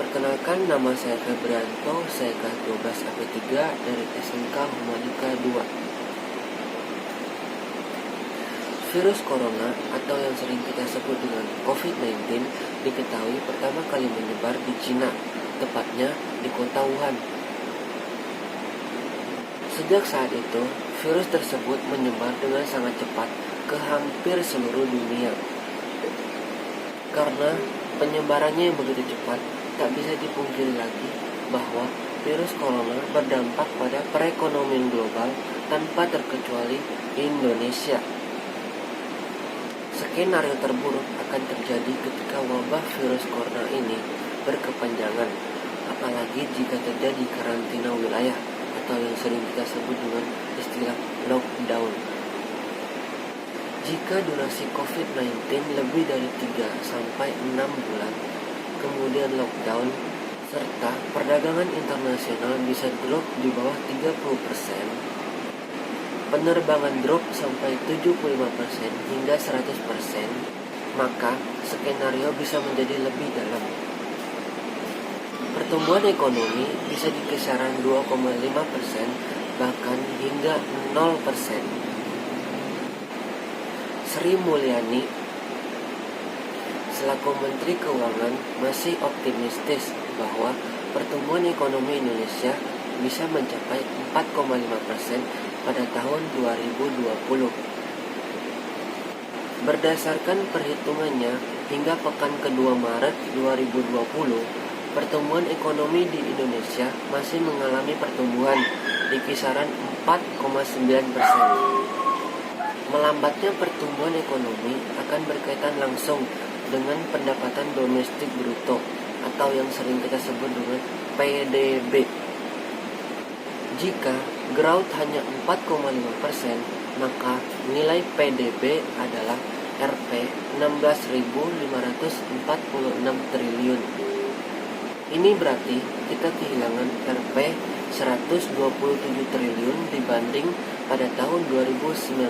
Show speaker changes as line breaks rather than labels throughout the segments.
Perkenalkan, nama saya Febrianto, saya kelas 12 AP3 dari SMK Humanika 2. Virus corona atau yang sering kita sebut dengan COVID-19 diketahui pertama kali menyebar di Cina, tepatnya di kota Wuhan. Sejak saat itu, virus tersebut menyebar dengan sangat cepat ke hampir seluruh dunia. Karena penyebarannya yang begitu cepat, tak bisa dipungkiri lagi bahwa virus corona berdampak pada perekonomian global tanpa terkecuali Indonesia. Skenario terburuk akan terjadi ketika wabah virus corona ini berkepanjangan, apalagi jika terjadi karantina wilayah atau yang sering kita sebut dengan istilah lockdown. Jika durasi COVID-19 lebih dari 3-6 bulan, kemudian lockdown, serta perdagangan internasional bisa drop di bawah 30%, penerbangan drop sampai 75% hingga 100%, maka skenario bisa menjadi lebih dalam. Pertumbuhan ekonomi bisa di kisaran 2,5%, bahkan hingga 0%. Sri Mulyani selaku Menteri Keuangan masih optimistis bahwa pertumbuhan ekonomi Indonesia bisa mencapai 4,5% pada tahun 2020. Berdasarkan perhitungannya, hingga pekan kedua Maret 2020, pertumbuhan ekonomi di Indonesia masih mengalami pertumbuhan di kisaran 4,9%. Melambatnya pertumbuhan ekonomi akan berkaitan langsung dengan pendapatan domestik bruto atau yang sering kita sebut dengan PDB. Jika growth hanya 4,5%, maka nilai PDB adalah Rp 16.546 triliun. Ini berarti kita kehilangan Rp 127 triliun dibanding pada tahun 2019.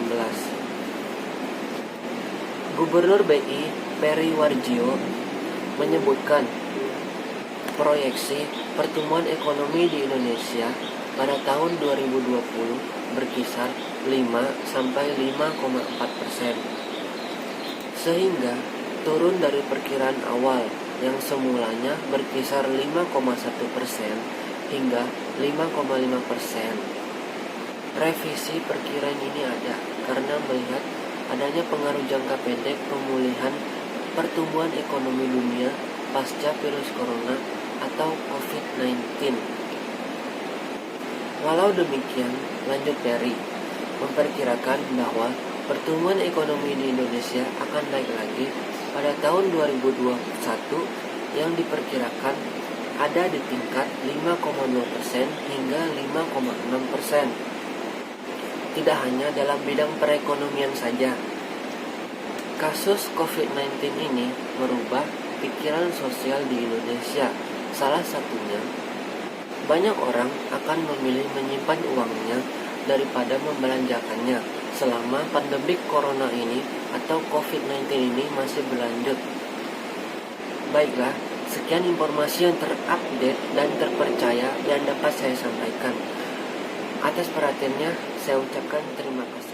Gubernur BI Peri Warjio menyebutkan proyeksi pertumbuhan ekonomi di Indonesia pada tahun 2020 berkisar 5-5,4%, sehingga turun dari perkiraan awal yang semulanya berkisar 5,1% hingga 5,5%. Revisi perkiraan ini ada karena melihat adanya pengaruh jangka pendek pemulihan pertumbuhan ekonomi dunia pasca virus corona atau COVID-19. Walau demikian, lanjut Peri memperkirakan bahwa pertumbuhan ekonomi di Indonesia akan naik lagi pada tahun 2021 yang diperkirakan ada di tingkat 5,0% hingga 5,6%. Tidak hanya dalam bidang perekonomian saja. Kasus COVID-19 ini merubah pikiran sosial di Indonesia. Salah satunya, banyak orang akan memilih menyimpan uangnya daripada membelanjakannya selama pandemi corona ini atau COVID-19 ini masih berlanjut. Baiklah, sekian informasi yang terupdate dan terpercaya yang dapat saya sampaikan. Atas perhatiannya, saya ucapkan terima kasih.